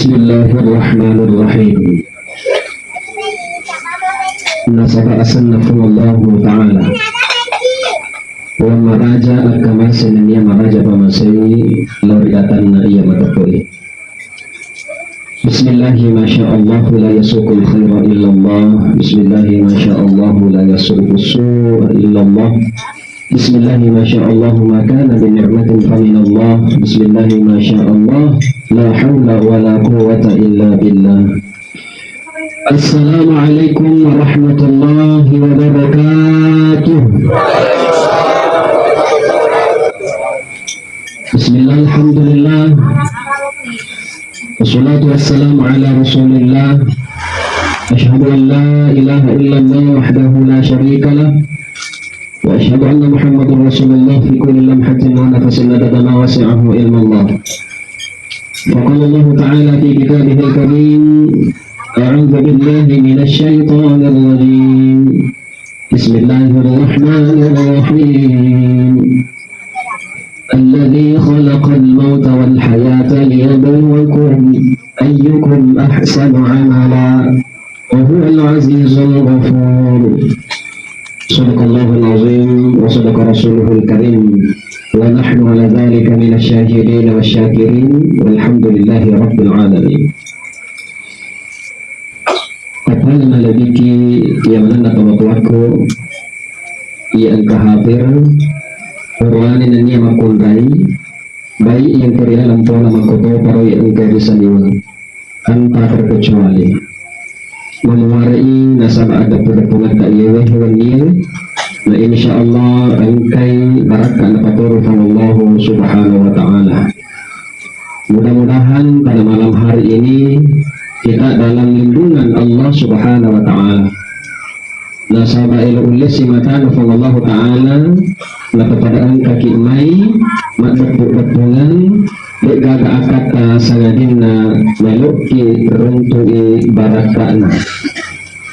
Bismillahirrahmanirrahim. Nasaba asannakumullahu ta'ala wa maraja akamasin ya maraja pamasai loriatan na iya matapoi. Bismillahi masya'allah la yasukul khaira illallah. Bismillahi masya'allah la yasukul su'a illallah. Bismillahi masya'allah ma kana bi ni'matin fa minallah. Bismillahi masya'allah la hawla wa la quwwata illa billah. Assalamualaikum warahmatullahi wabarakatuh. Bismillah, alhamdulillah, wassalatu wassalamu ala rasulillah. Ashhadu an la ilaha illallah wahdahu la syarika lah, wa ashhadu anna muhammadur rasulullah fi kulli lamhatin wa nafasin adada ma wasi'ahu ilmallah. Wa qala Allah ta'ala fi kitabihil karim, a'udzu billahi minasy syaithanir rajim. Bismillahirrahmanirrahim. Alladzi khalaqal mauta wal hayata liyabluwakum ayyukum ahsanu amala wa huwal azizul ghafur. Shadaqallahul azim wa shadaqa rasuluhul karim wa nahnu ala dzalika minasy syahidin wasyakirin walhamdulillahi rabbil alamin. Kapal malabiki yang mana tawaku yang kehadir Purwani na niya makundai bayi yang kaya lampu na makoto paro yang bisa diwan tanpa terkecuali memuarai nasabah ada perdapungan ka iyewe hewan iyewe na insyaallah angkai barakah na paturu Allah subhanahu wa ta'ala. Mudah-mudahan pada malam hari ini kita dalam lindungan Allah subhanahu wa ta'ala. Nasabah ilulis simatan Allah ta'ala na kepadaan kaki mai mak dapur-dapungan dek gaga akad sangadin na meluki runtuhi barakana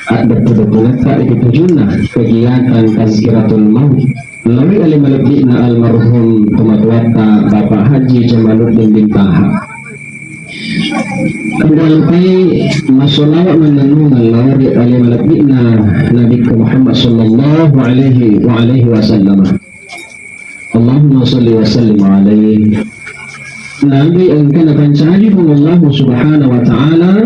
at dapur-dapungan tak ikutujuna kegiatan tazkiratul maut melalui alim malabdi na almarhum pematuata Bapak Haji Jamaluddin bin Taha. Sampai masolawat menenung melalui alim malabdi na Nabi Muhammad sallallahu alaihi wasallam. Allahumma salli wa sallim alaihi. Nabi engkau napancari pun Allah subhanahu wa ta'ala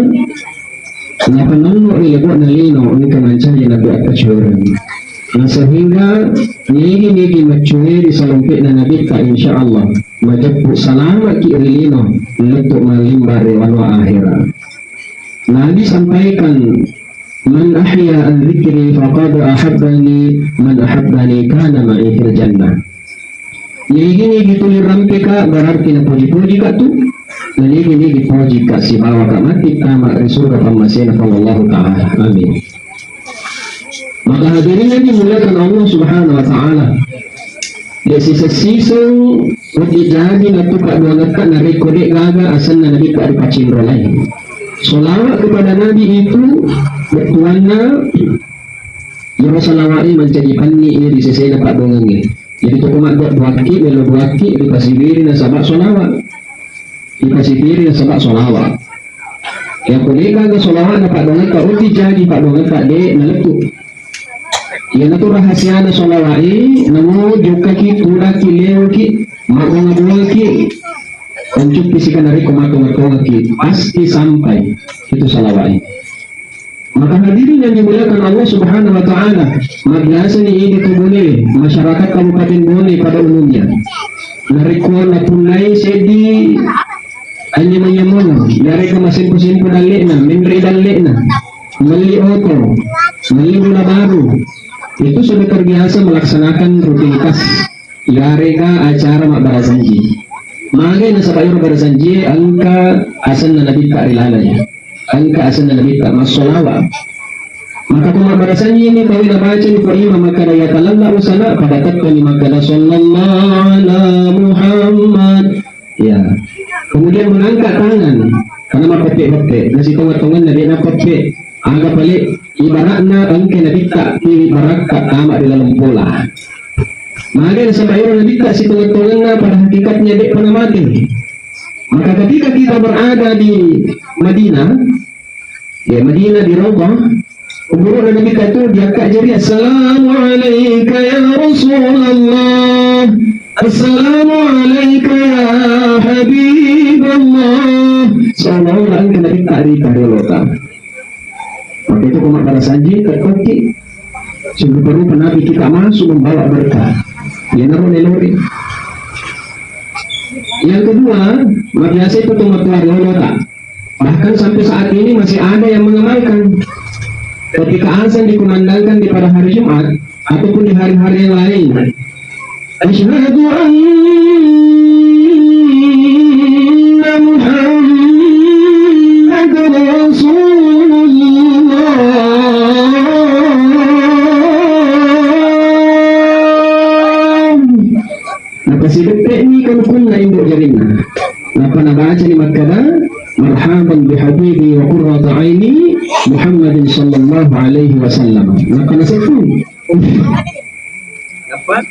napanungo ilagwa na lino engkau mancari Nabi at kacuran na sehingga nigi macuiri sa lumpik na Nabi ka insyaallah majapu salamat ki ilino letuk malimbari wa akhirah. Nabi sampaikan man ahya an dzikri faqad ahabbani man ahabbani kana ma'i fil jannah. Nigi tuliran ka berarti na puji-puji ka tu na nigi puji ka si bawa ka mati kama surga pamasina Allah ta'ala. Amin. Maka hadirin yang dimuliakan Allah subhanahu wa ta'ala, di sisa-sisa uti jadi na tu ka dua ka na rekodek gaga asal na nabi ka dipacindro lain. Solawat kepada Nabi itu bertuanna yang salawai menjadi panni ini di sisi na pak dongang ini. Jadi tu umat buat-buatki, melo buatki, dikasih diri na sabak solawat, dikasih diri na sabak solawat. Yang kuliah ke solawat na pak dongan ka uti jadi pak dongan ka de na letu. Yang itu rahasia na solawai, namo juga ki tura ki leo ki, makonga ki, untuk pisikan dari komato-matonga ki, pasti sampai itu solawai. Maka hadirin yang dimuliakan Allah subhanahu wa ta'ala, biasa ni ini boleh masyarakat Kabupaten Bone pada umumnya narikuan na punai sedi hanya menyamun dari kemasin-kusin dalik na mindri dalik na mali oto mali gula baru itu sudah terbiasa melaksanakan rutinitas yare ka acara mak barasanji magai na sa payor barasanji angka asan na nabi ka rilalanya angka asal Nabi tak masolawat. Maka pemabarasannya ini kau ina baca ni perima maka daya talalla usana pada tatkala maka sallallahu ala Muhammad. Ya. Kemudian mengangkat tangan karena mapete-pete nasi tongan-tongan Nabi na pete. Anggap balik ibaratna angke Nabi tak pilih barakat amat di dalam pola. Maka sampai orang Nabi tak si tongan-tongan pada hakikatnya dek pernah mati. Maka ketika kita berada di Madinah, di Raudhah, umur Nabi kata dia kak jadi Assalamualaikum ya Rasulullah, Assalamualaikum ya Habibullah. Seolah-olah kena ditarik dari lota. Maka itu kumat para saji terkoki. Sungguh perlu Nabi kita masuk membawa berkah. Ya naruh nelori. Yang kedua, biasa itu tumat-tumat lota. Bahkan sampai saat ini masih ada yang mengamalkan. Ketika azan dikumandangkan di pada hari Jumat ataupun di hari-hari yang lain, asyhadu anna Muhammadar Rasulullah. Napa si detik ni kan kunna induk jarina. Napa nabaca ni makana marhaban bihabibi wa qurrata aini Muhammadin sallallahu alaihi wasallam. Maka nasakun dapat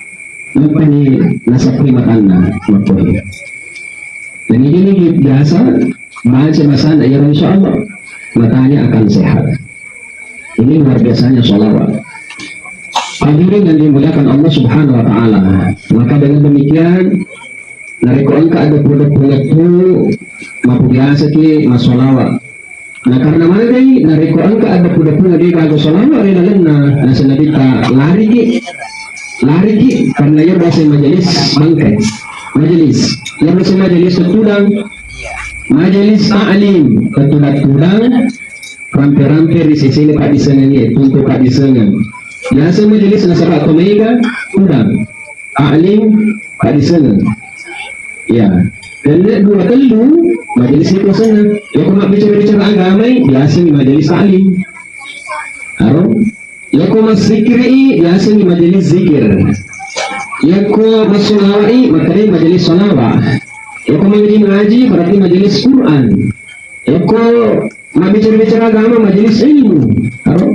apa ni nasakun matanda makoi. Dan ini biasa baca masana ya insyaallah matanya akan sehat. Ini luar biasanya sholawat. Hadirin yang dimuliakan Allah Subhanahu wa taala. Maka dengan demikian nariko angka ada produk-produk itu mampu biasa ki masolawat. Nah karena mana ini nariko angka ada produk-produk di bago solawat rin alenna nasa nabita lari ki karena ia bahasa majelis bangkai majelis yang bahasa majelis ketudang majelis ta'lim ketudang rampe-rampe di sisi ini pak disengan ya untuk pak disengan. Biasa majelis nasa pak komega tudang ta'lim pak disengan. Ya, dan dua telu majelis itu sana. Ya kau nak bicara agama, biasa ni majelis ta'lim. Harap. Ya kau mas zikri, biasa ni majelis zikir. Ya kau mas solawai, maka ni majelis solawah. Ya kau mengaji, berarti majelis Quran. Ya kau nak bicara agama, majelis ilmu. Harap.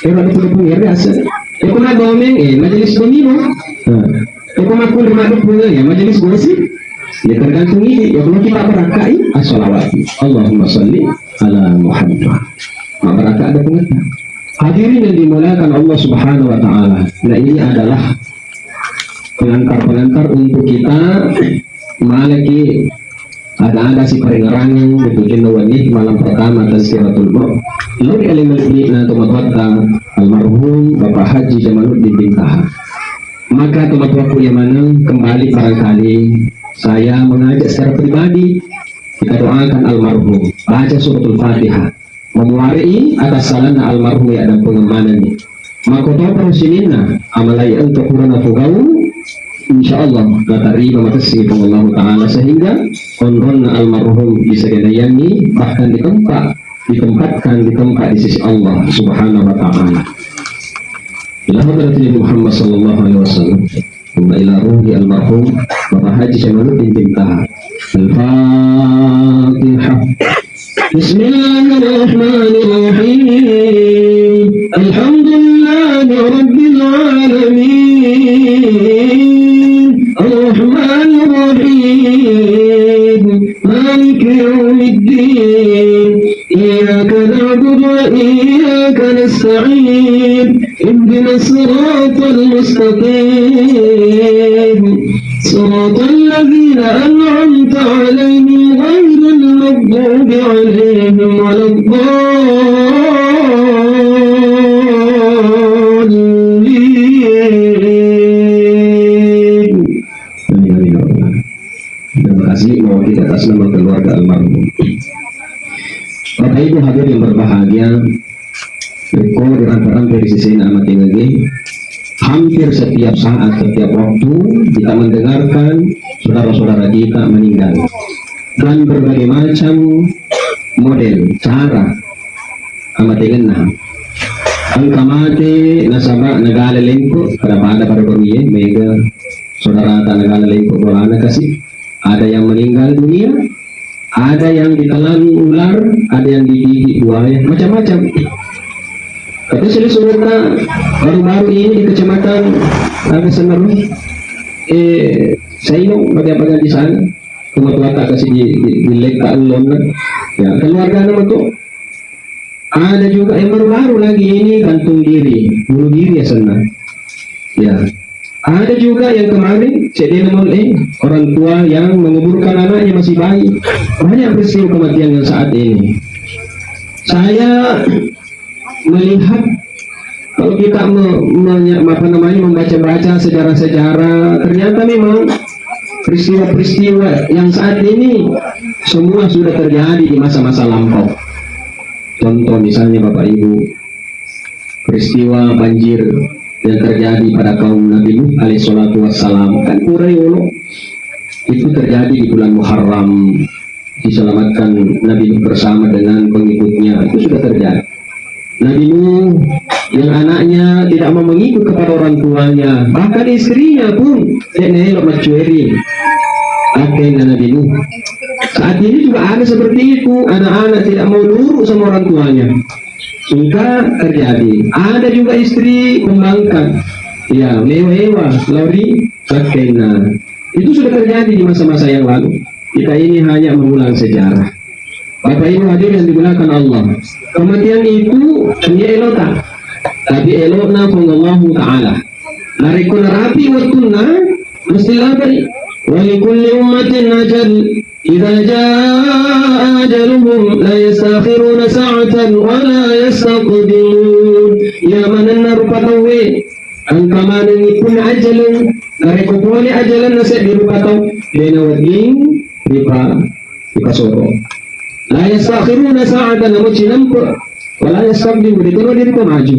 Ya kau nak punya biasa. Ya kau nak domeng, majelis domino. Ya kau nak rumah punya, ya majelis gosip. Ya tergantung ini, ya kalau kita berakai as-salawat Allahumma salli ala Muhammad. Berakai ada pengertian. Hadirin yang dimuliakan Allah Subhanahu wa taala. Nah ini adalah pengantar-pengantar untuk kita malaki ada si peringerangan bikin wanit malam pertama tazkiratul maut. Lalu elemen ini teman-teman almarhum Bapak Haji Jamaluddin bin Taha. Maka teman-teman yang mana kembali barangkali saya mengajak secara pribadi kita doakan almarhum baca suratul Fatihah memuari atas salana almarhum yang ada pengemanan ini maka tahu persininna amalai untuk kurana fugau insyaallah terima kasih kepada Allah Ta'ala sehingga konrona almarhum bisa didayangi bahkan ditempatkan di tempat di sisi Allah Subhanahu wa Ta'ala. Ila hadratin Muhammad sallallahu alaihi wasallam ila ruhi almarhum Bapak Haji Jamaluddin bin Taha. Al-Fatihah. Bismillahirrahmanirrahim. Alhamdulillahi rabbil alamin. Ar-Rahmanir Rahim. Maliki yaumiddin. Iyyaka na'budu wa iyyaka nasta'in. اهدنا الصراط المستقيم صراط الذين أنعمت عليهم غير المغضوب عليهم ولا الضالين. Terima kasih mewakili atas nama keluarga almarhum. Bapak Ibu hadirin yang berbahagia, Riko dirantaran dari sisi nama tinggi hampir setiap saat, setiap waktu kita mendengarkan saudara-saudara kita meninggal dan berbagai macam model cara amat dengan angka mati nasabah negara lengko pada baru-baru mega saudara negara lengko bolana kasih ada yang meninggal dunia, ada yang ditelan ular, ada yang digigit buaya, macam-macam. Tapi seluruhnya baru-baru ini di kecamatan Semeru, Sainong bagian-bagian di sana Tumat-wata kasi dileka alon na. Ya, keluarga naman to. Ada juga yang baru-baru lagi ini gantung diri, bunuh diri ya sana. Ya, ada juga yang kemarin saya orang tua yang menguburkan anaknya masih bayi. Banyak peristiwa kematian yang saat ini. Saya melihat kalau kita membaca-baca sejarah-sejarah, ternyata memang peristiwa-peristiwa yang saat ini semua sudah terjadi di masa-masa lampau. Contoh misalnya Bapak Ibu, peristiwa banjir yang terjadi pada kaum Nabi Nuh alaihissalatu wassalam, kan Quraish itu terjadi di bulan Muharram, diselamatkan Nabi Nuh bersama dengan pengikutnya, itu sudah terjadi. Nabi Nuh yang anaknya tidak mau mengikut kepada orang tuanya, bahkan istrinya pun tidak mencueri akhirnya Nabi Nuh. Saat ini juga ada seperti itu, anak-anak tidak mau nurut sama orang tuanya, sudah terjadi. Ada juga istri pembangkang, ya mewah lari akhirnya, itu sudah terjadi di masa-masa yang lalu. Kita ini hanya mengulang sejarah. Bapak Ibu hadirin yang dimuliakan Allah, kematian itu hanya elota, tapi elotna Allah Ta'ala. Narikun rapi waktuna mesti labari. Walikulli ummatin ajal, idza jaa ajaluhum la yastakhiruna sa'atan wa la yastaqdimun. Ya manan rupatawe ang kamanan ipun ajalan, narikupuli ajalan na sa dirupataw, denawaging dipasoro. La yastakhiruna sa'atan na machinampo, wala yastaqdimun, dito na diri pa maju.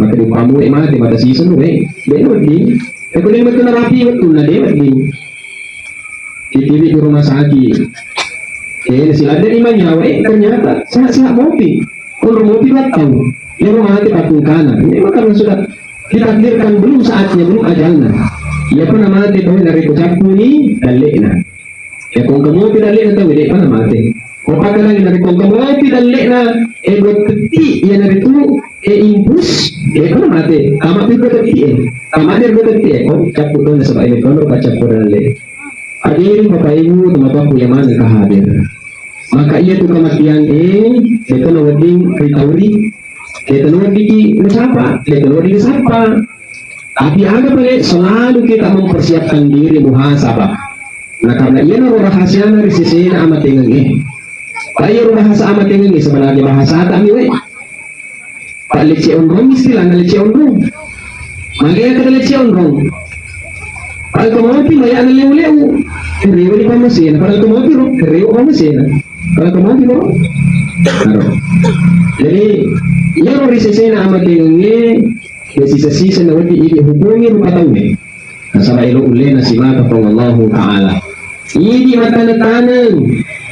Maka di pamu mati pada season denawaging. Kung hindi mo ito narapi, ito na din. Titibig di rumah sakit. Sila dari manyawa, ternyata sehat-sehat mopi. Kung rumopi ba't tahu? Yung rumah hati patung kanan. Ini karena sudah ditakdirkan, belum saatnya, belum ajalnya. Ia pun mati tahu dari kucapu ni, dalik na. Ya kung kamopi dalik na tahu, hindi pa na mati. Kung pagka lagi dari kung kamopi dalik na, ego teti, yan na rito, impuls, pa na mati. Tama pito teti Tama din ko tadi, cap ko na sa bayan ko, baca ko na le. Hadirin Bapak Ibu, teman-teman yang kahadir. Maka ia tu kematian kita nawading ritauri, kita nawading siapa, kita nawading siapa. Tapi ada pale selalu kita mempersiapkan diri muhasabah. Nah karena ia naruh rahasia dari sisi amat tinggi. Ayo bahasa amat tinggi sebenarnya bahasa kami we. Pak leci onrong istilah leci onrong. Magaya ka dalit siya onrong. Pag kumapi, maya na liw-liw. Riyo ni pamasin. Pag kumapi ro, riyo pamasin. Pag kumapi ro. Jadi, yang risisi na amat tingi, sisa-sisa na wati ini hubungi rupatawi. Nasaba ilo uli na si mata pang Allah Ta'ala. Ini mata-natanan.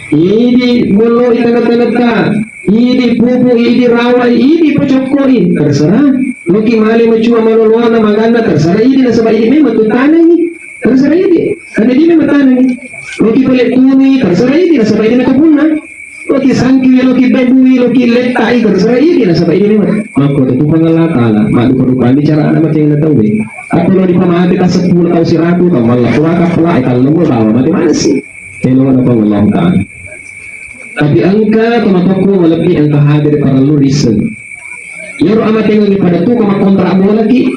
Ini mulo itanat-tanata. Ini pupu, ini rawai, ini pacokori. Terserah. Loki mali macua maluluan na maganda, terserah ini na sabay ini matutanay ni. Terserah ini. Karena ini matutanay ni. Loki palit tuni, terserah ini na sabay ini nakapuna. Loki sangki, loki bebuwi, loki letai, terserah ini na sabay ini mako itu pangalatala. Madu perubahan bicara anak macam yang tahu ni. Aku lo di pamati ka 10 tahun si ratu, kau malah kurang kapla, kalau nombor bawa bagaimana sih? Kelo na pang Allah Ta'ala. Tapi angka tumatoko malaki ang kahadir para lo reason. Yaro amat yang pada tu kama kontrak bola lagi.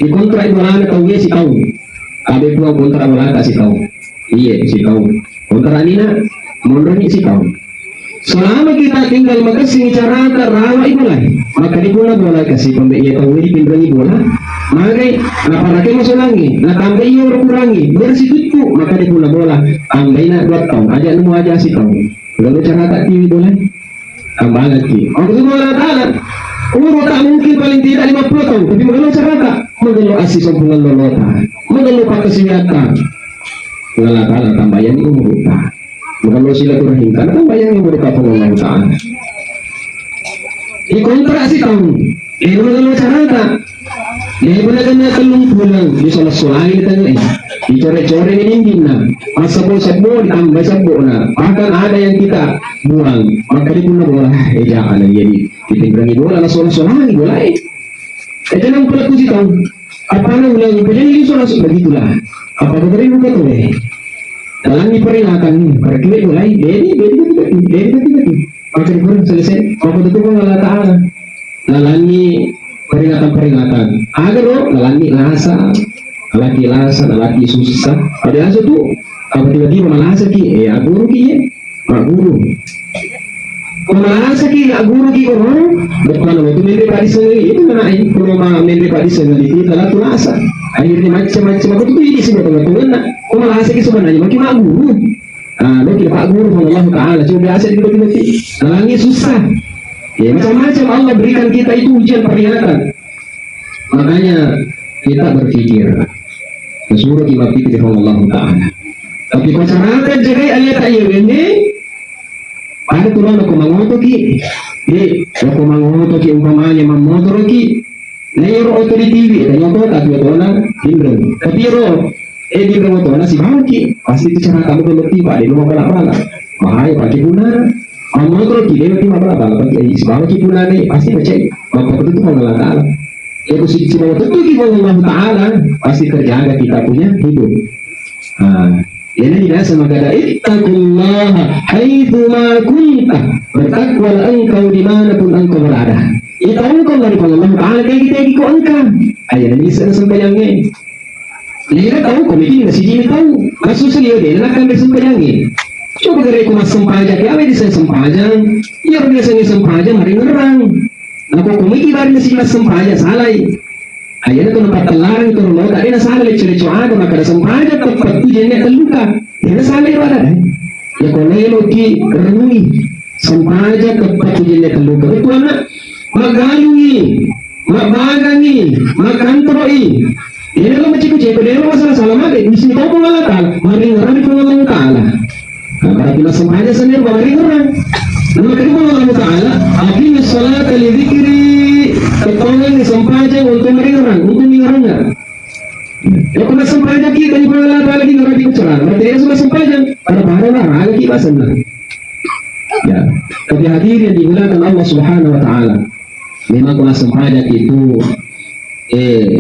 Di kontrak bola na tahu si kau. Abe tu kontrak bola si kau. Iya si kau. Kontrak ni na mondoni si kau. Selama kita tinggal makasih cara rawa bola, maka di bola kasih pembeli tahu di pindrani bola. Magai napalaki masulangi, natambah iyo kurangi, bersitutu maka di bola tambah na 2 tahun. Aja nemu aja si kau. Kalau cara tak TV bola, tambah lagi. Aku tu bola taala. Umur tak mungkin paling tidak 50 tahun, tapi mengeluh masyarakat, mengeluh asih sempurna lolota, mengeluh pakesiatan, mengeluh ta'ala tambayan di umur tak, mengeluh silaturahim, karena tambayan umur tak Allah Ta'ala. Di kontrasi tahun, mengeluh masyarakat, Lebaran na telung bulan di solas-solay na tanong dicore-core ini na masabo-sabo ditambah sabo na bahkan ada yang kita buang maka di pun na bola jangan jadi ditingrangi bola na solas-solay bola ito nang pala ko sitaw apa na ulang pinili solas begitulah apa katarin mo ka to Dalam peringatan ini, perkiri mulai dari makin selesai. Apa itu Allah Taala? Lalani peringatan. Agar lalani lasa, laki susah. Pada asa tu, apa tiba-tiba malasa ki, guru ki ya, guru. Malasa ki, guru ki orang. Depan itu memberi pada sendiri itu mana ini? Kalau memberi pada sendiri itu adalah tulasa. Akhirnya macam-macam aku tu ini semua teman-teman. Malasa ki sebenarnya makin guru. Mungkin Pak Guru Allah Ta'ala cuma biasa tiba-tiba lalani susah. Ya, macam-macam Allah berikan kita itu ujian peringatan. Makanya kita berpikir suruh kita pikir Allah Ta'ala. Tapi masyarakat jaga ayat-ayat ini pada turun aku mangoto ki umpamanya memotor ki nero auto di TV dan nyoto tak dua hindran tapi di motor si bangki pasti itu cara kamu bertiba di rumah balap-balap bahaya pakai guna motor ki dia bertiba balap-balap si bangki guna nih pasti baca bapak itu Allah Ta'ala itu si motor itu Allah Ta'ala pasti terjaga kita punya hidup. Ini tidak sama kata ittaqullaha haitsuma kunta, bertakwalah engkau dimanapun engkau berada. Itu engkau dari Allah Ta'ala kayak kita ikut engkau. Ayat ini sembahyangnya. Dia tahu kau bikin nasi jimi tahu. Maksud dia nak kan bersembahyangi. Coba dari aku mas sempajang, ya apa dia sempajang? Ya biasanya sempajang hari ngerang. Aku komiki bari nasi mas sempajang salai. Ayat itu nampak telarang itu loh, tak ada salah leceh-leceh ada maka ada sempaja tepat tu jenek terluka, tidak salah itu ada kan? Ya kalau yang lagi renungi sempaja tepat tu jenek terluka, itu anak magalungi, mabagangi, makantroi. Ini kalau macam kucing, kalau dia masalah salah mati, mesti tahu pengalat tal, mari ngerang itu Allah Ta'ala. Kalau kita sempaja sendiri, mari ngerang. Dan maka itu Allah Ta'ala, akhirnya salat al-zikri. Ketolong di sempaja untuk mengerang, ya kena sempaja kita di bawah lagi ngerang di ucapan. Berarti dia sudah sempaja pada pahala lagi kita senang. Ya, tapi hadirin dimuliakan Allah Subhanahu Wa Taala. Memang kena sempaja itu,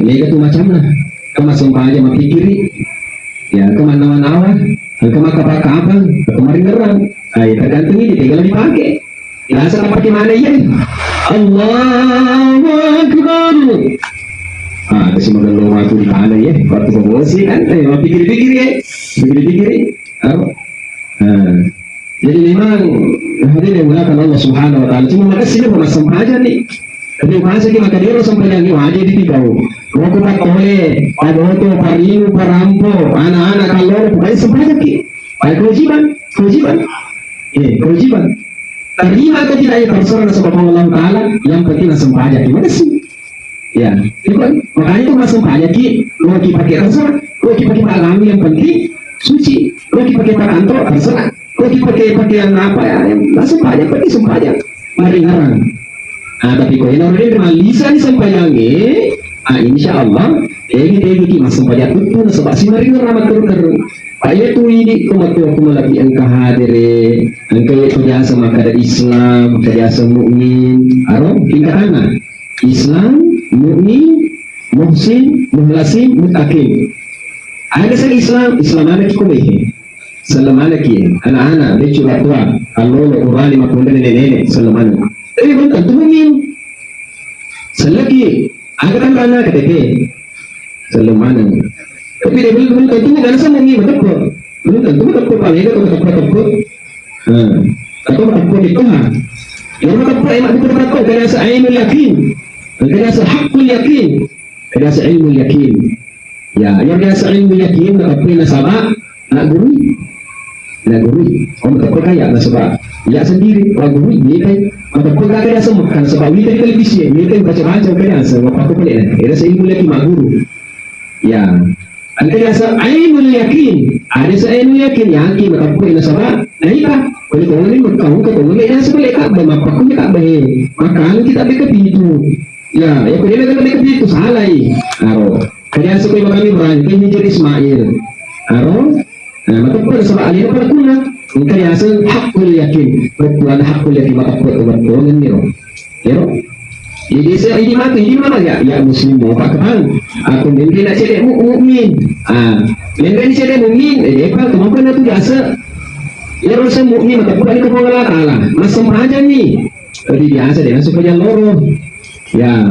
mereka tu macam lah. Kena sempaja mempikiri, ya kemana-mana, kemana kapal, kemarin ngerang. Tergantung ini tinggal dipakai. Rasa tak pakai mana ya? Allahu Akbar. Kasi magandang waktu di mana ya? Waktu promosi kan? Pikir-pikir ya. Pikir-pikir. Jadi memang hadirin yang mulakan Allah Subhanahu Wa Taala. Cuma maka sini pernah sempaja nih. Tapi masa kita maka dia sampai yang wajib ditibau. Waktu tak boleh. Pada waktu pariu, parampo, anak-anak kalau boleh sempaja ki. Baik kewajiban. Kewajiban. Terima atau tidak ya terserah sebab Allah Ta'ala, yang penting langsung pajak gimana sih? Ya, itu kan makanya itu langsung pajak lo pakai terserah, lo pakai agama yang penting suci, lo pakai kantor terserah, lo pakai pakaian apa ya, langsung pajak penting sempajak, mari ngarang. Tapi kau ini orang lisan sempajangnya, insya Allah, ini masuk pajak itu sebab si mari ngarang terus. Ayat tu ini aku lagi engkau hadir, engkau itu biasa maka ada Islam, biasa mukmin, arok tingkatan Islam, mukmin, muhsin, muhlasin, mutakin. Ada saya Islam mana kita boleh, Islam mana kita, anak-anak, dia curhat tua, kalau orang 50 nenek, Islam mana? Tapi belum tentu mukmin. Selagi agak anak KTP, Islam mana? Tapi dia belum tentu kan sama ni betul. Belum tentu betul paling itu betul. Atau betul itu ha. Yang betul emak betul kena sa ilmu yakin. Kena sa hakul yakin. Kena sa ilmu yakin. Ya, yang dia sa ilmu yakin apa nak sabak nak guru. Om betul kaya nak sabak. Ya sendiri orang guru ni kan. Betul kaya semua kan sebab ni kan televisi ni kan baca-baca kaya sebab apa boleh. Kena sa ilmu yakin mak guru. Ya. Ada rasa ilmu yakin, ada rasa ilmu yakin yang kita mampu nasabah. Nah ita, kalau kau ni kau ni sebelah tak berapa kau tak boleh. Maka kita beka pintu. Ya, yang kau ni beka pintu salah. Aro, kerja sekolah kami berani menjadi Ismail. Aro, maka kau nasabah alih pada kuna. Kerja hakul yakin, betul hakul yakin maka kau betul ni ro. Ya ro. Jadi saya ini mana ya? Ya Muslim mau pakai. Aku mungkin nak cakap mukmin. Lenggan ni saya mukmin, apa kemampuan itu biasa. Ya rasa mukmin maka bukan itu Allah Taala. Masam aja ni. Jadi biasa dia supaya loro. Ya.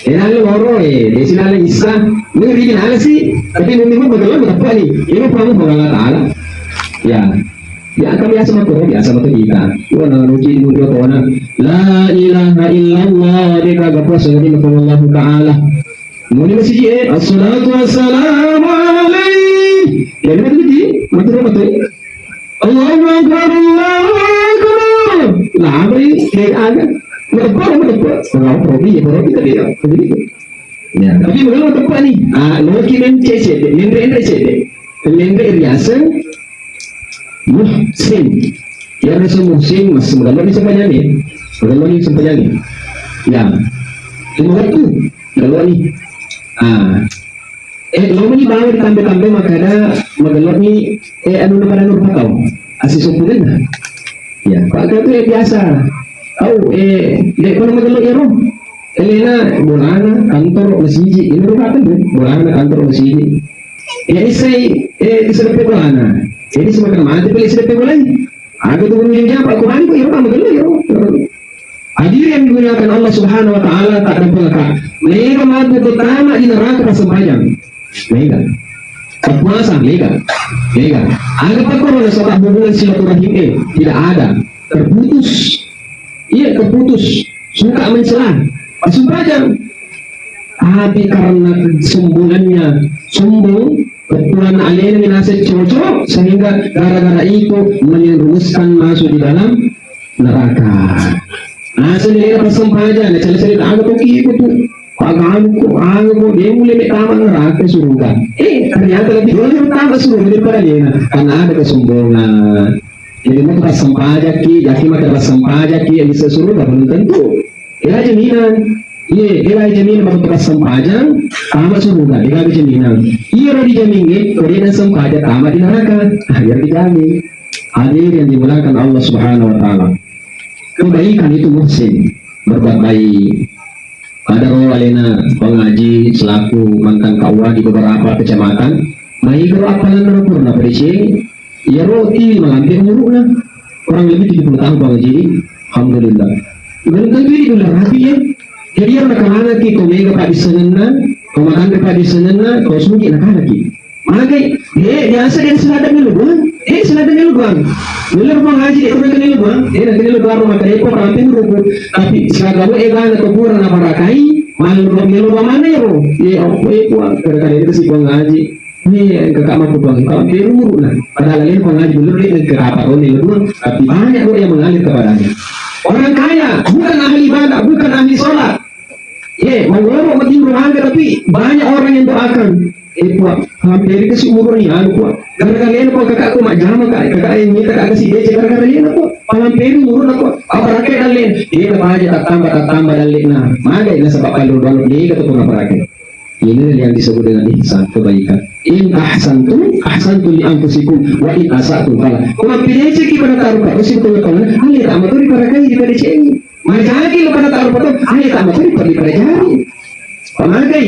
Enal loro di sini ada Islam. Mungkin ini ada sih, tapi mukmin pun betul apa ni? Ini pun Allah Taala. Ya. Ya kami biasa betul kita. Wana ruji di muka wana. La ilaha illallah deka gapa sendiri maka Allah Taala. Mungkin masih as-salatu wassalamu alaihi. Ya betul. Allahu Akbar, Allahu Akbar. Nah, beri ada. Berapa? Kalau probi tadi ya. Ya, tapi belum tepat ni. Loki mencet, lendre biasa. Muhsin. Ya rasa muhsin masih kalau ni sampai ni. Kalau ni sampai ni. Ya. Cuma tu. Kalau ni. Kalau ni bawa ditambah maka ada magelot ni anu pada nur patau asis supurin lah. Ya, kalau tu biasa. Dek kono magelot ya rom. Elena bolana kantor masjid ini merupakan bolana kantor masjid. Isai disertai bolana. Jadi semakin mati pilih disertai bolana. Ada tu bunyi apa? Quran tu ya rom magelot ya rom. Hadir yang digunakan Allah Subhanahu Wa Taala tak ada pelaka. Mereka mati pertama di neraka sembahyang. Mega, kepuasan mega. Anggap apa kalau soal hubungan silaturahim tidak ada, terputus. Iya terputus, suka mencela, masuk pajang. Tapi karena sombong, keturunan alien minasib cocok sehingga gara-gara itu menyerumuskan masuk di dalam neraka. Sendiri persempajan, cerita anggap itu tuh. Pagano dia mulai taman neraka surga. Ternyata lebih dulu tambah surga daripada dia. Karena ada kesombongan. Jadi mau kita sempajaki, jadi maka sempajaki yang bisa surga belum tentu. Ia jaminan. Ia jaminan waktu kita sempajang tamat surga. Ia jaminan. Ia dijamin kalau dia sempajak tamat di neraka. Biar dijamin. Hadir yang dimulakan Allah Subhanahu Wa Taala. Kebaikan itu muhsin, berbuat baik. Ada alena pengaji selaku mantan kawa di beberapa kecamatan. Mai guru apalan pernah percaya. Ya roti melampir muruklah. Orang lebih 70 tahun pengaji. Alhamdulillah. Belum tentu ini dulu rapi ya. Jadi yang nak lagi kau mega pada senena, kau makan pada senena, kau sungguh nak lagi. Maka biasa dia selada ni luang. Selada ni luang. Mula pengaji dia pernah kenal luang. Nak kenal luang rumah kerja peramping rupu. Tapi selagamu egan atau kurang apa rakai. Malu mana ya ro? Puang kadang-kadang itu si pengaji. Ini kakak mampu bang. Kalau dia urut lah. Padahal lain pengaji dulu dia kerapa ro ni luang. Tapi banyak ro yang mengalir kepadanya. Orang kaya bukan ahli ibadah, bukan ahli sholat. Mengorok makin berharga tapi banyak orang yang doakan. Puak, hampir ke si umur ni, puak. Gara-gara lian puak kakakku mak jama kakak ini kakak kasih dia gara-gara lian aku. Hampir umur aku. Apa rakyat dan lian? Dia aja tak tambah dan lian. Nah, mana ini sebab kalau dia kata pun apa rakyat. Ini yang disebut dengan ihsan, kebaikan. In ahsantum li anfusikum wa in asatum fala. Kalau pilih cek pada taruh kat usi betul betul. Ahli tak mahu daripada kaji daripada cek ini. Macam lagi pada taruh betul. Ahli tak mahu daripada jari. Pemakai.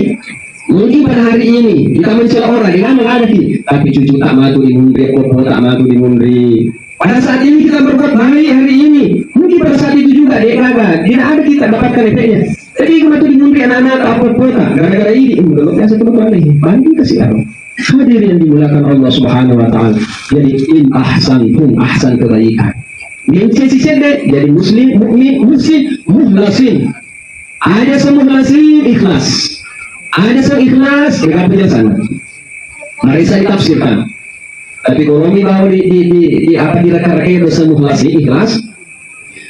Mungkin pada hari ini kita mencela orang dengan menghadapi, tapi cucu tak matu di mundri, popo tak matu di mundri. Pada saat ini kita berbuat baik hari ini, mungkin pada saat itu juga dia gagal. Tidak ada kita dapatkan efeknya. Jadi matu di mundri anak-anak apa tak gara-gara ini belum biasa teman lagi. Banding kasih Allah. Hadir yang dimulakan Allah Subhanahu Wa Taala. Jadi in ahsan kebaikan. Sisi jadi muslim, mukmin, muhlasin. Ada semukhlasin ikhlas. Ada sang ikhlas dengan penjelasan. Mari saya ditafsirkan. Tapi kalau ini bawa di apa direka-reka dosa mukhlasi ikhlas.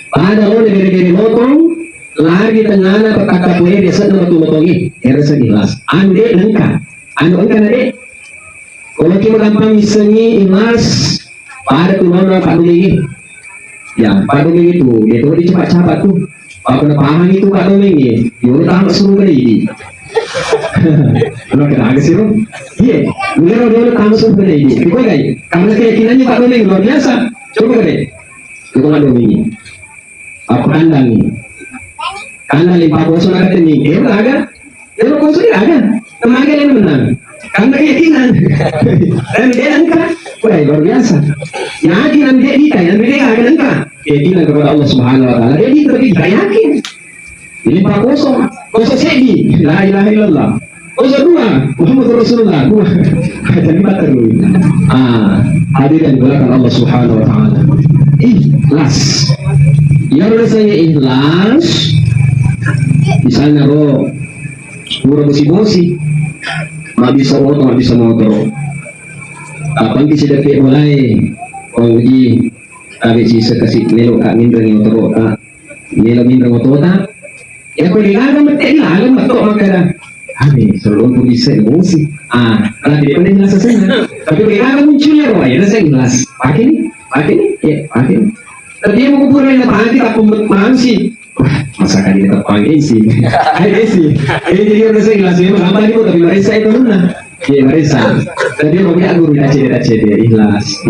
Pada lo negeri motong lari tengah petaka kue biasa motong ini. Dosa ikhlas. Ande engka nade. Kalau kita gampang misalnya ikhlas pada tujuan Pak Duli. Ya Pak Duli itu dia tuh dicepat-cepat tuh. Apa paham itu Pak Duli? Yo tak suruh beri. Kalau kita agak sih, iya, mungkin orang tahu sebenarnya ini. Kau gay, karena keyakinannya Pak Doni luar biasa. Coba deh, itu nggak Doni. Apa kandang ini? Kandang 50 surat ini, ada. Kalau kau sudah ada, tenaga yang menang. Karena keyakinan. Dan dia angka. Wah, luar biasa. Yakin dia kita, yang dia akan angka. Keyakinan kepada Allah Subhanahu wa taala. Dia tapi kita yakin. Ini Pak kosong. Kosong sedi. La ilaha illallah. Kosong dua. Muhammad Rasulullah. Dua. Jadi batal dulu. Hadirin gerakan Allah Subhanahu wa taala. Ikhlas. Yang rasanya ikhlas. Misalnya roh. Murah bosi-bosi. Mak bisa motor. Kapan kita dapat mulai uji kami sisa kasih nelo kak mindeng motor tak nelo mindeng motor tak ya kalau dia ada mati alam atau makanya selalu pun bisa emosi kalau dia pernah jelas saja tapi dia ada muncul ya roh ya saya jelas pakai tapi dia mau kumpulkan apa nanti tak pembetulan sih masakan dia terpanggil sih jadi dia rasa jelas memang apa itu tapi mereka itu mana ya mereka tadi mau biar guru dah cedera ikhlas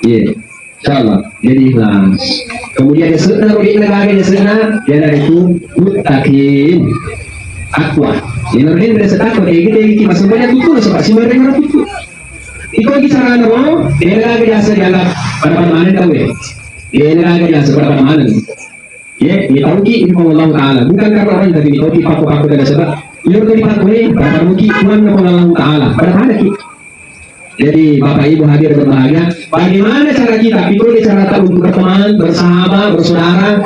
ya insyaallah jadi ikhlas kemudian dia senang dia negara dia dari itu mutakin akwa ini orang yang berasa takut gitu masih banyak tutup sebab si mereka tutup itu lagi cara nama dia negara biasa dianggap pada mana tahu dia negara biasa pada mana ya tahu ki ini Allah Taala bukan karena orang tadi tahu ki paku dan sebab yang tadi paku ini pada muki Tuhan Allah Taala pada mana ki. Jadi Bapak Ibu hadir berbahagia. Bagaimana cara kita? Pikul cara tak untuk berteman, bersahabat, bersaudara.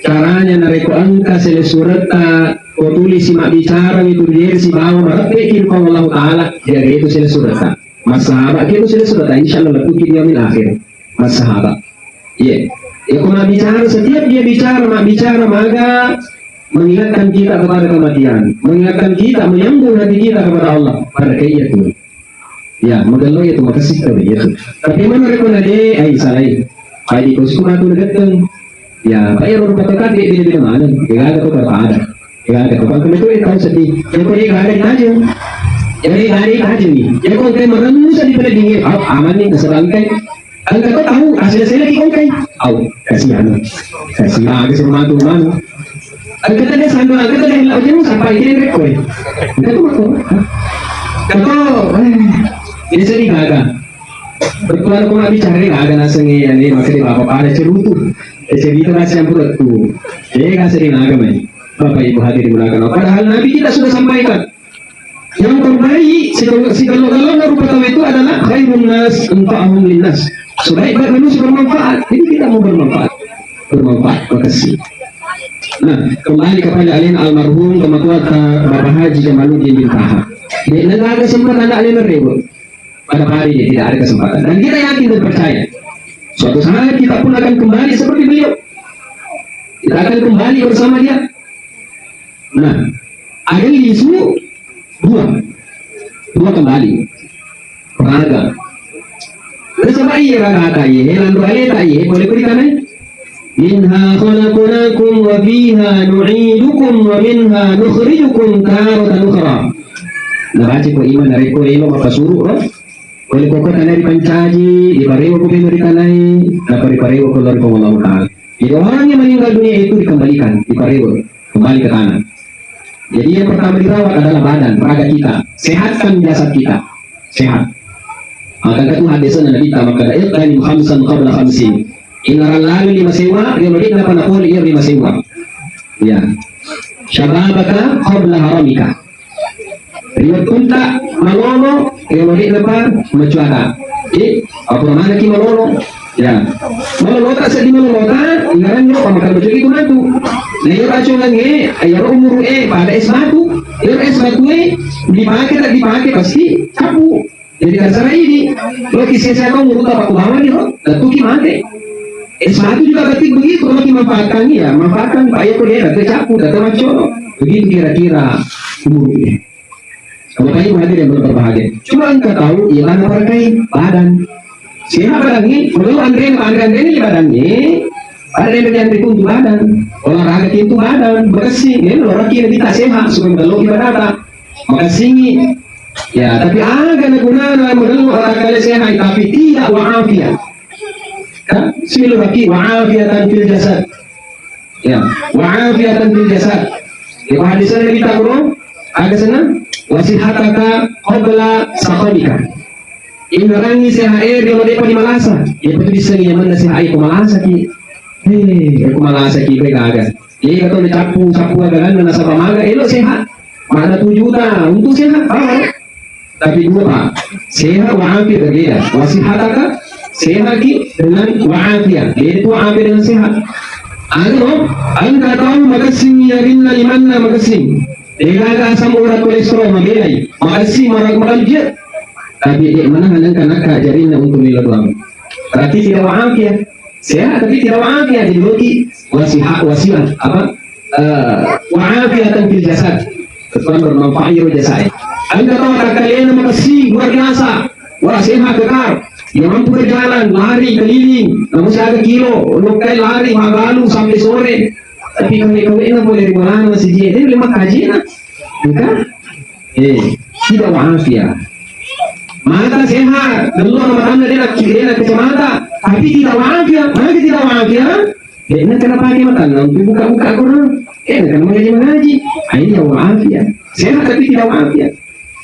Caranya nareku angka sele surata, ko tulis si mak bicara itu dia si bawa marapekin ko Allah Taala. Jadi itu sele surata. Mas sahabat itu sele surata. Insyaallah lakukan yamin akhir. Mas sahabat. Iya. Ya kalau bicara setiap dia bicara maka mengingatkan kita kepada kematian, mengingatkan kita menyambung hati kita kepada Allah pada kayaknya ya magalo itu makasih tahu ya tapi mana mereka nade salah di kosku matu datang ya bayar orang kata dia di mana ada kok ada kalau itu tahu sedih yang dia ada aja jadi hari aja nih jadi kalau kita merenung di pada dingin aman nih keserangkai angka kau tahu hasil lagi kau kai kasih kasih matu mana angka tadi sama angka tadi lalu sampai ini rekor kau ini sering agak berkeluar kau bicara agak nasengi ini masih bapak ada cerita nasi yang perutku nggak sering agak main Bapak Ibu hadir menggunakan padahal Nabi kita sudah sampaikan yang terbaik si kalau pertama itu adalah khairun nas anfa'uhum linnas sebaik-baik manusia bermanfaat jadi kita mau bermanfaat makasih. Nah kembali kepada alin almarhum kematuatan Bapak Haji Jamaluddin bin Taha dia tidak ada kesempatan ada alin ribut pada hari ini tidak ada kesempatan dan kita yakin dan percaya suatu saat kita pun akan kembali seperti beliau kita akan kembali bersama dia. Nah ada isu dua kembali raga bersama iya raga iya lalu ayat iya boleh berikan minha khalaqnakum wa fiha nu'idukum wa minha nukhrijukum taratan ukhra. Nah baca ko iman dari ko ilo mapasuruh boleh kok tanah di pancaji di parewo ko pinurikanai na parewo ko lor ko Allah Taala. Jadi orang yang meninggal dunia itu dikembalikan di parewo kembali ke tanah. Jadi yang pertama dirawat adalah badan raga kita sehatkan jasad kita sehat. Maka itu hadisan Nabi kita maka iqani khamsan qabla khamsin inaran lalu 5 sewa dia beri kenapa nak boleh 5 sewa ya syababaka qabla haramika riwat kunta malono dia beri kenapa mencuata apa mana ki malono ya malono tak sedih malono tak inaran nyo pamakan baju itu matu na yung aso lang ayar umur pada es batu yung es batu dipakai tak dipakai pasti capu jadi kasar ini lo kisah saya kau ngurut apa kubawan nih lo tuki mati S1 juga berarti begitu kalau dimanfaatkan ya manfaatkan Pak Eko dia ke capu datang macam begitu kira-kira umurnya kalau Pak Eko hadir yang berbahagia cuma engkau tahu ialah berkai badan siapa badannya perlu Andre ini badannya badan itu untuk badan olahraga itu badan bersih ya olahraga lebih tak sehat supaya belum ibadah maka singi ya tapi agak guna modal olahraga sehat tapi tidak wa'afiyah Bismillahirrahmanirrahim wa'afiyatan fil jasad ya wa'afiyatan fil jasad di hadisan Nabi kita bro ada sana wasihataka qabla sakomika. Inarangi siya air yung mga pa di malasa. Ipa ito disang yaman na siya ay kumalasa ki. Kumalasa ki ba kaga. Kato ni capu agagan na nasa pamaga. Elo siya. Mana 7 juta untuk siya. Tapi dua sehat wa'afiyah berbeda. Wasihataka sehat ki dengan wa'afiyah. Yaitu wa'afiyah dengan sehat. Ano? Ang katao magasing yarin na liman na magasing. Dega asam urat kolesterol mabelay. Magasing marag-marag. Tapi dia mana halang kanaka jarin na untuk nila doang. Berarti tidak wa'afiyah. Sehat tapi tidak wa'afiyah. Jadi bagi wasiat apa? Wa'afiyatan fil jasad. Ketuan bermanfaat iro jasad. Anda tahu kalian makasih luar biasa. Wah sehat kekar. Yang mampu berjalan, lari, keliling. Namun saya ada kilo. Untuk kali lari, magalu sampai sore. Tapi kalau ini boleh dimana masih dia. Dia boleh makan aja nak. Bukan? Tidak wa'afiyah. Mata sehat, belum nama dia nak kecamata, tapi tidak wa'afiyah. Maka tidak wa'afiyah. Nak kena pakai makan, untuk buka-buka Quran. Nak kena mengaji. Ini wa'afiyah. Sehat tapi tidak wa'afiyah.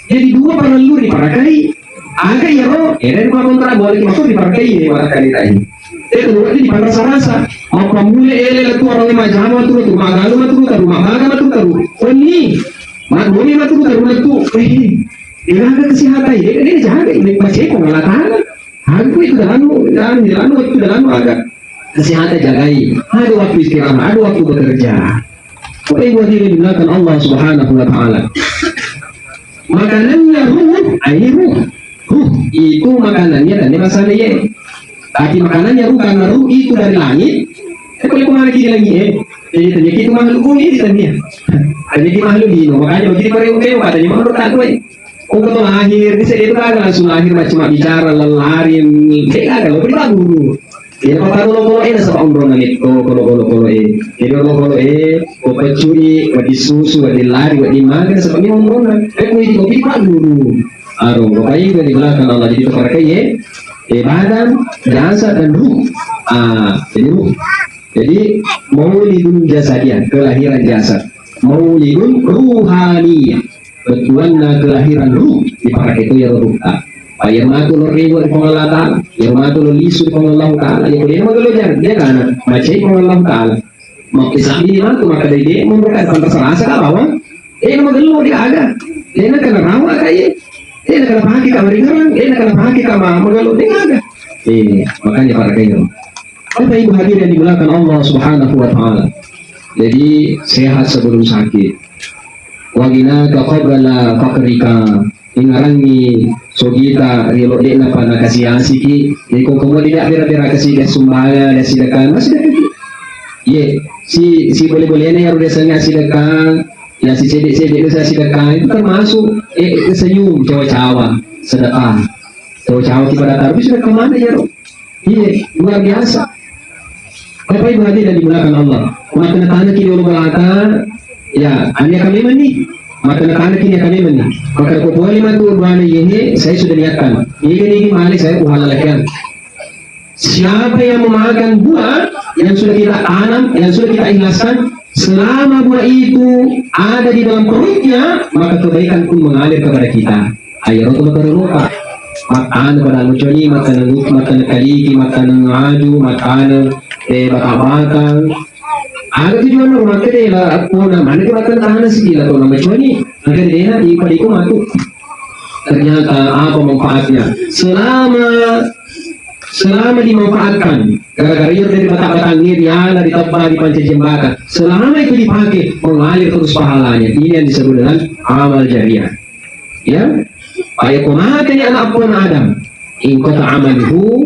Jadi dua perlu dipakai. Agak ya roh, dari dua kontra boleh masuk dipakai ya kali tadi. Kedua ini dipakai-rasa. Mau pemula ele tu orang lima jam tu magalu tu rumah maga tu. Oh ni, magumi tu tu. Ilaga kesehatan ini jaga ini macam kau ngelakar. Aku itu dalam itu dalam agak kesehatan jagai. Ada waktu istirahat, ada waktu bekerja. Kau buat diri dilakukan Allah Subhanahu Wa Taala. Makanannya ini ruh itu makanannya dan rasanya ya. Tapi makanannya ruh karena ruh itu dari langit. Kalau kemana kiri lagi jadi terjadi itu makhluk bumi tadi. Jadi makhluk dino makanya begitu mereka katanya makhluk tak tuh. Untuk lahir, bisa itu kan langsung lahir macam bicara, lari, kayak kalau beri dulu. Ya kalau sama ombronan itu, kalau jadi kalau pecuri, wadi susu, wadi lari, wadi makan, seperti ombronan. Aku itu kopi dulu. Aduh, pokoknya dari belakang Allah jadi terpakai badan, jasad dan ruh. Jadi ruh. Jadi maulidun jasadiyah, kelahiran jasad. Maulidun ruhaniyah. Betulan na kelahiran ruh di para itu ya ruh tak. Ayam matu lo ribu di pengelola ta'ala. Ayam matu lo lisu di pengelola ta'ala. Ya boleh nama lo dia kan macam pengelola ta'ala. Mau kisah ini matu maka dia memberikan terserasa kan bahwa nama gelo dia ada. Dia nak kena rawa kayak. Dia nak kena pakai kamar ringan. Dia nak kena pakai kamar mengeluh dia ada. Makanya para kayu. Apa ibu hadir yang dimulakan Allah Subhanahu Wa Taala. Jadi sehat sebelum sakit. Wagina qabla fakrika ingarangi sogita rilo de na pana kasihan siki ko komo tidak bera kasih dia sumbaga dia sidakan masih ada ye si boleh ini harus desanya sidakan ya si cedek itu saya sidakan itu termasuk senyum cawa-cawa sedekah cawa-cawa kita taruh sudah kemana ya roh iya luar biasa apa ibu hadir dan dimulakan Allah maka tanda kini ulu belakang ya, anda kami mani, maka nak kini kami mani. Maka kalau boleh matu dua ini, saya sudah niatkan. Ini mali saya uhalalkan. Siapa yang memakan buah yang sudah kita tanam, yang sudah kita ikhlaskan, selama buah itu ada di dalam perutnya, maka kebaikan pun mengalir kepada kita. Ayo untuk berlupa. Makan pada luconi, makan kaliki, makan adu, makan bakal-bakal. Ada tujuan rumah kita lah, aku nama kita makan tahan sih lah kalau macam ni. Agar dia di padiku matu. Ternyata apa manfaatnya? Selama dimanfaatkan, gara-gara itu dari batang-batang niriana ditebal di panca jembatan. Selama itu dipakai mengalir terus pahalanya. Ini yang disebut dengan amal jariah. Ya, ayat kumakan anak pun Adam. In kota amaluhu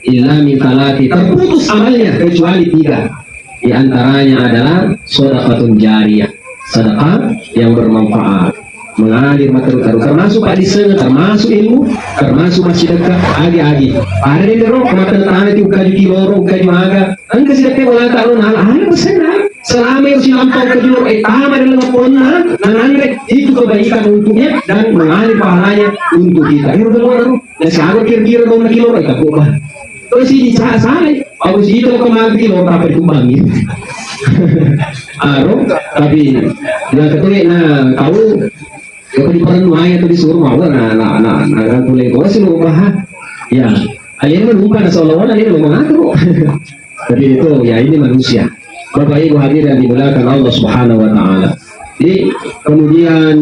illa min talati, terputus amalnya kecuali 3. Di antaranya adalah sedekah jariyah, sedekah yang bermanfaat, mengalir terus termasuk hadisnya, termasuk ilmu, termasuk masih dekat agi-agi. Ada di roh kematan tanah itu kaji kiloro, kaji maga, angka sedekah bola tahun hal besenah. Selama yang silampau ke juru etama dan lepona, mengalir itu kebaikan untuknya dan mengalir pahalanya untuk kita. Itu benar. Dan sahabat kira-kira dong kiloro itu apa? Terus ini salah. Aku sih itu kemati loh tapi kumbang ya. Tapi yang kedua kau Kalau di perenungan atau disuruh mau nah kulai kau sih mau bahas. Ya, alien lupa seolah-olah alien mau mengatur. Tapi itu ya ini manusia. Bapak Ibu hadirin dimuliakan Allah Subhanahu wa taala. Jadi kemudian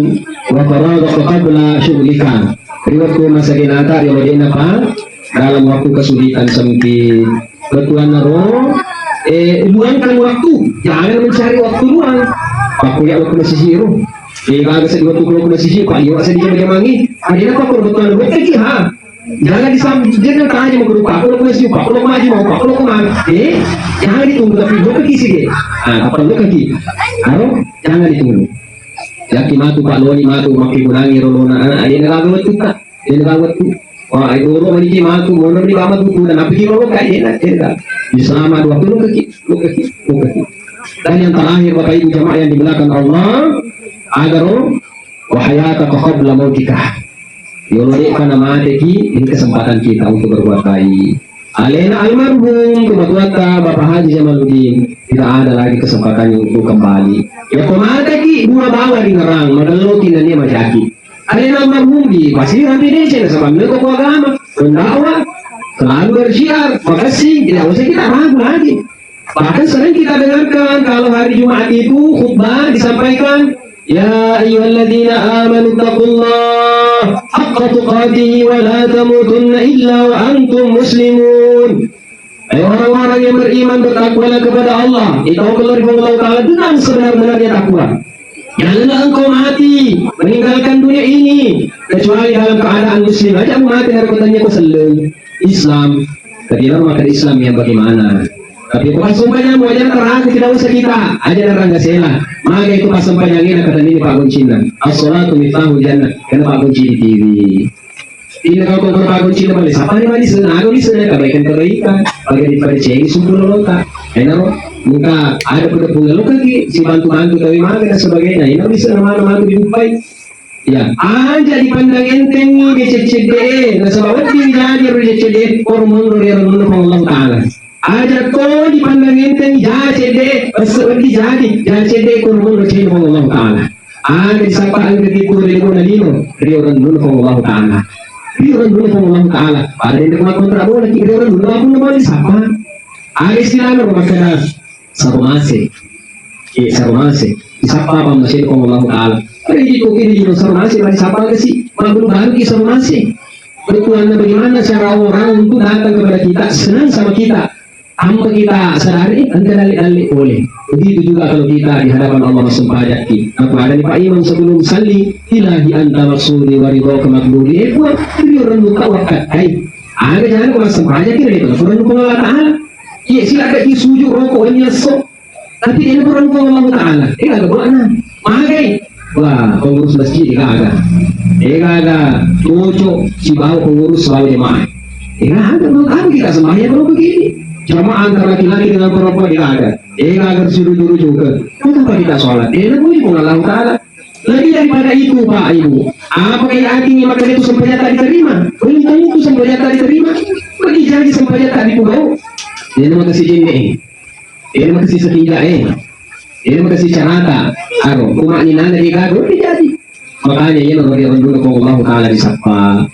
wa faragha qabla syughlika. Waktu masa kinata yang dia apa? Dalam waktu kesulitan sempit. Bertuan naro luangkan waktu. Jangan mencari waktu luang. Pak kuliah waktu masih siru. Kalau saya waktu kuliah masih siru, Pak Iwa saya dia mangi. Adina kok bertuan buat lagi ha. Jangan dia tanya mau berupa aku masih pak aku maju mau pak aku kemana jangan ditunggu tapi gue pergi sih kapan lu pergi jangan ditunggu yakin matu pak loni matu makin menangi rolona ada yang ngawet tuh tak ada yang ngawet tuh wah itu lo mani matu mau nanti kamat tuh dan apa kilo lo kayak enak di selama 2 lu kaki dan yang terakhir bapak ibu jamaah yang dimuliakan Allah agar wahayata qabla mautika. Yolori karena mateki ini kesempatan kita untuk berbuat baik. Alena almarhum kebetulan Bapak Haji Jamaluddin tidak ada lagi kesempatan untuk kembali. Ya komateki dua bawa di ngerang, madalotin dan dia majaki. Alena almarhum di Pasiran Indonesia sebab mereka agama, pendakwah, selalu bersyiar. Makasih, tidak usah kita ragu lagi. Bahkan sering kita dengarkan kalau hari Jumat itu khutbah disampaikan. Ya ayyuhalladzina amanu taqullaha haqqa tuqatih wa la tamutunna illa wa antum muslimun. Hai orang-orang yang beriman bertakwalah kepada Allah. Itu keluar dari Allah Ta'ala dengan sebenar-benarnya takwa. Janganlah engkau mati meninggalkan dunia ini kecuali dalam keadaan muslim. Aja mati dari kotanya keseleng Islam. Tapi maka Islam yang bagaimana? Tapi pas sumpahnya mau aja terang tidak usah kita aja nerangga sela. Maka itu pas sumpahnya ini kata ini Pak Kuncinan. As-salatu miftahul jannah. Karena Pak Kunci di TV. Ini kalau kau Pak Kunci balik siapa nih mandi senang di sana kebaikan bagi dipercayai sumpul lota. Enak muka ada pada punggul lo kaki si bantu-bantu tapi mana dan sebagainya. Ini bisa nama-nama itu diupai. Ya, aja dipandang enteng di CCD. Nah sebab itu jadi CCD hormon dari Allah Ta'ala. Aja kau dipandang enteng jadi seperti jadi kurun bercerita Allah Taala. Ada disapaan begitu dari mana dino dari orang dulu Allah Taala. Dari orang dulu Allah Taala. Ada yang dengar kontra boleh dari orang dulu aku nama disapa. Ada istilah bermakna sarumase. Sarumase. Disapa apa masih Allah Taala. Ada di kopi di sarumase pada siapa sih? Baru ki sarumase. Bertuan bagaimana cara orang untuk datang kepada kita senang sama kita. Tanpa kita sadari, anda dalik-dalik boleh. Begitu juga kalau kita di hadapan Allah Subhanahu apa ada di Pak Imam sebelum sali, ilahi anta maksudi waridho kemakbuli. Buat orang luka wakat. Ada jangan kalau sempajak kita itu. Orang luka Allah Taala. Iya sih ada di sujud rokok ini sok. Tapi ini orang luka Allah Taala. Ada buatnya. Makai. Wah, pengurus masjid ada. Ada cocok si bau pengurus selalu jemaah. Ada kalau kita sembahyang kalau begini. Jamaah antara laki-laki dengan perempuan tidak ada. Agar suruh-suruh juga. Kenapa kita sholat? Boleh pun Allah Ta'ala. Lebih daripada itu Pak Ibu. Apa yang artinya maka itu sempurna tak diterima? Belum itu sempurna tak diterima. Bagi jadi sempurna tak dipugau. Ini makasih jini. Ini makasih sekinja Ini makasih carata. Aro, umak nina dari gaduh jadi. Makanya ini orang dulu kalau Allah Ta'ala disapa.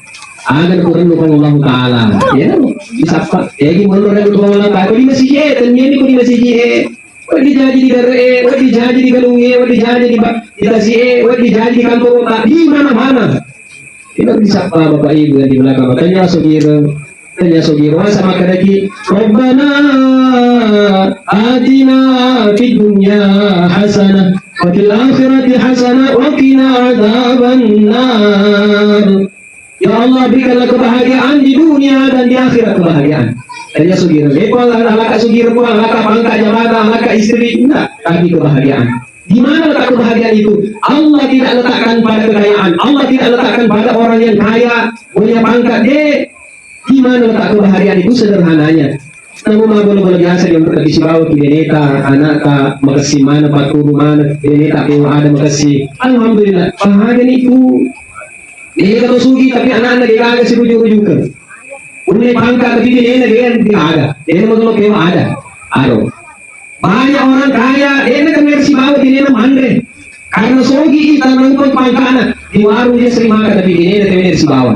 Agar kurang lupa Allah Taala, ya, disapa. Ya gimana orang lupa Allah Taala? Kau di masjid, ternyata kau di masjid. Kau dijadi di daerah, kau dijadi di galungnya, kau dijadi di tasih, kau dijadi di kantor kota, di mana-mana. Kita disapa Bapak Ibu yang di belakang. Tanya sogiro sama kadaki. Rabbana atina fid dunya hasanah wa fil akhirati hasanah wa qina adzabannar. Ya Allah berikanlah kebahagiaan di dunia dan di akhirat kebahagiaan. Tanya sugiro, alaka sugiro pun, alaka pangkat jabatan, alaka istri, enggak, tapi kebahagiaan. Di mana letak kebahagiaan itu? Allah tidak letakkan pada kekayaan, Allah tidak letakkan pada orang yang kaya, punya pangkat. Di mana letak kebahagiaan itu sederhananya? Namun boleh biasa dia untuk di bawah kineta, anaka, makasih mana, paturu mana, kineta, ada makasih. Alhamdulillah, bahagian itu. Dia kalau sugi tapi anak-anak dia agak serujuk-rujukan. Punya pangkat tapi dia tidak ada. Dia kalau kewa ada. Aro. Banyak orang kaya, dia kan versi bawah dia mandre. Karena sogi kita nonton pangkana di warung dia sering makan tapi gini dari si bawah.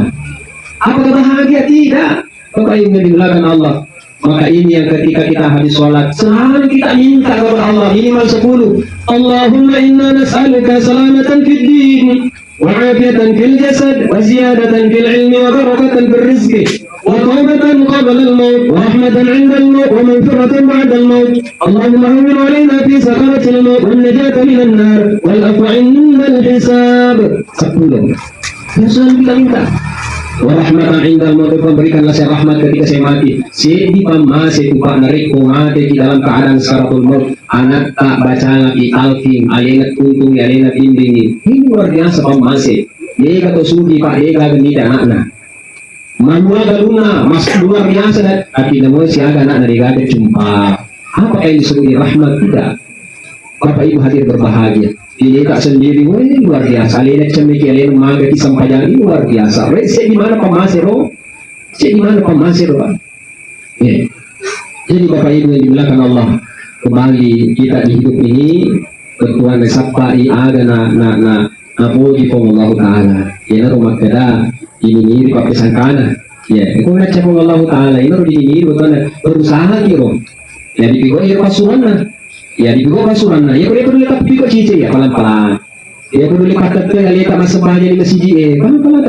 Apakah bahagia? Tidak. Maka ini dimulakan Allah. Maka ini yang ketika kita habis sholat selalu kita minta kepada Allah minimal 10. Allahumma inna nas'aluka salamatan fid din wa afiyatan fil jasad wa ziyadatan fil ilmi wa barakatan fil rizqi wa tawbatan qabla al-maut wa rahmatan 'inda al-maut wa maghfiratan ba'da al-maut. Allahumma hawwin 'alaina fi sakaratil maut wan najata minan nar wal afwa 'inda al-hisab. 10. Selalu kita minta. Warahmatan indal maut, berikanlah saya rahmat ketika saya mati. Sedi pamase tupak narik mati di dalam keadaan sakaratul maut. Anak tak baca lagi talqin, alena tuntung, alena bimbingi. Ini luar biasa pamase. Dia kata sugi pak, dia kata geni anaknya. Manua galuna, mas luar biasa dan tapi namun si anak anak dia kata jumpa. Apa yang disebut rahmat? Tidak. Bapak ibu hadir berbahagia. Ini tak sendiri, ini luar biasa. Alena cemiki, alena maga di sampajan ini luar biasa. Saya di mana pemasiro? Saya di mana pemasiro? Ya. Jadi bapak ibu yang dimulakan Allah, kembali kita di hidup ini bertuan sapai ada na puji Allah Taala. Ya rumah kada ini pakai sangkana. Ya, aku ngaca Allah Taala ini berusaha kiro. Ya dipigo ya pasuran. Ya di bawah pasuran na, ya perlu letak piko cici ya pelan-pelan. Ya perlu letak ke letak masabahnya di masjid pelan-pelan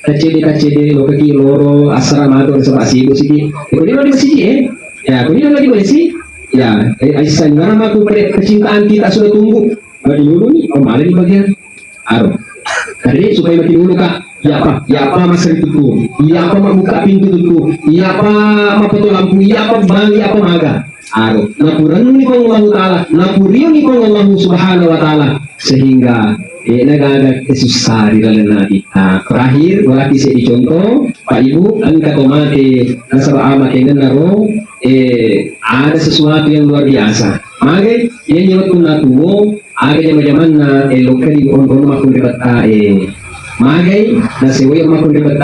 kacede lo kaki loro asrama atau sebasi itu sih. Ya di masjid ya ini lagi boleh sih. Ya Aisyah nama aku kecintaan kita sudah tunggu. Bagi dulu nih kembali di bagian aruh. Jadi supaya makin dulu kak. Ya apa mas itu? Ya apa buka pintu itu? Ya apa foto lampu? Ya apa bali apa maga? Aruh, napuran ni kong Allah Ta'ala, napuriyo ni kong Allah Subhanahu Wa Ta'ala, sehingga nagagag kesusah di dalam natin. Terakhir, berarti saya dicontoh, Pak Ibu, ang katomate, nasa amat yang naro, ada sesuatu yang luar biasa. Magay, yan yung kung natuwo, agay yung mayaman na, lokali on makong ribat Magay, nasa way makong ribat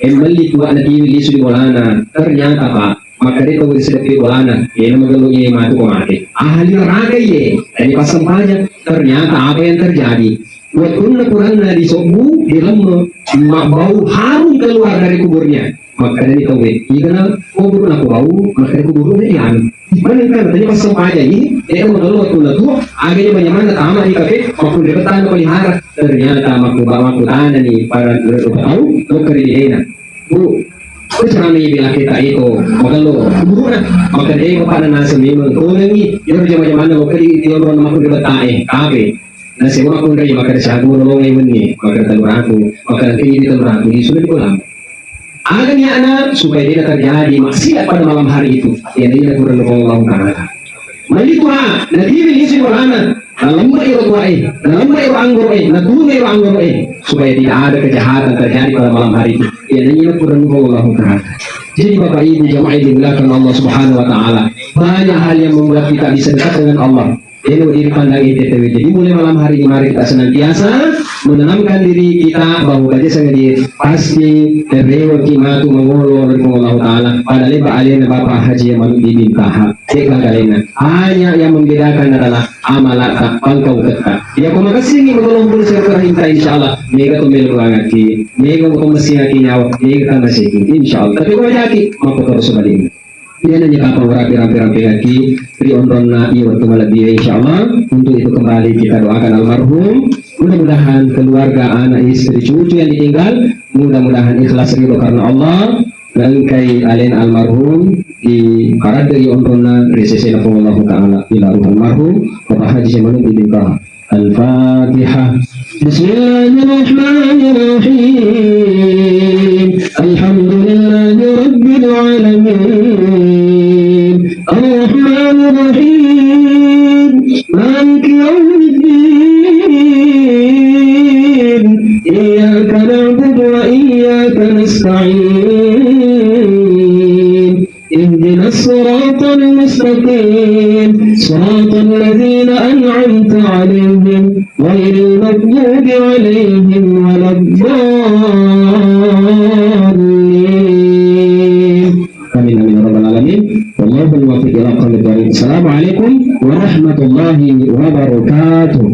mali tuwa na tiniliso di wala na, ternyata pa, maka dito ko sa dati wala na, yan ang magalo niya yung matu kumake. Ahali na ragay Tadi pasampanya, ternyata apa yang terjadi? Buat kurang na di sobu, di lemo, bau harum keluar dari kuburnya. Maka dari itu, jika na kubur na bau, maka dari kuburnya dihan. Mana kan? Tadi pasampanya ini, dia magalo waktu na tuh, agaknya banyaman na tama di kafe, makul deketan pelihara. Ternyata makutan ni para tahu, lokari Bu. Jangan bilang kita itu, magalo, buru na, maka dia pa na nasa mimang kulang ni, yung jaman na magkali yung ron makul debatae, kape. Na siguro kung kayo maka siya gumulong ngayon ni, maka talurato, maka tingin dito talurato, di sunod ko lang. Aga niya na, supaya di na terjadi, maksiat pada malam hari itu. Yan ay nakurang ng Allah Ta'ala. Malito ha, nagibig isi wala na, nalamma iyo tuwae, nalamma iyo anggoroe, natunga iyo anggoroe, supaya tidak ada kejahatan terjadi pada malam hari itu. Yan ay nakurang ng Allah Ta'ala. Jadi Bapak Ibu jamaah yang dimuliakan Allah Subhanahu Wa Ta'ala, banyak hal yang membuat kita bisa dekat dengan Allah. Ini diri pandang ITTW. Jadi mulai malam hari ini mari kita senantiasa menanamkan diri kita bahwa kaji sangat pasti terdewa kimatu mengolo dari Allah Ta'ala pada leba alina Bapak Haji yang malu taha teka galena hanya yang membedakan adalah amalaka pangkau kata ya kau makasih ini mengolong pun saya perintah insyaallah mega tumel berangati mega kau masih hati nyawa mega kan masih insyaallah tapi kau jadi mampu terus balik. Dia nanya apa rapi-rapi lagi dari onrona waktu malam dia insyaallah. Untuk itu kembali kita doakan almarhum, mudah-mudahan keluarga anak istri cucu yang ditinggal mudah-mudahan ikhlas ridho karena Allah dan kai alen almarhum di karat dari onrona resesi Allah Ta'ala ila almarhum Bapak Haji Syamanu bidikah Al-Fatihah. Bismillahirrahmanirrahim. Alhamdulillahi Rabbil Alamin. Ar-Rahmanirrahim. Maliki Yawmiddin. Iyyaka na'budu wa iyyaka nasta'in. Ihdinas siratal mustaqim. Siratal ladzina an'amta 'alaihim ghairil maghdubi 'alaihim waladdallin. Amin amin ya rabbal alamin. Wallahul muwaffiq ila aqwamit thoriq. Assalamualaikum warahmatullahi wabarakatuh.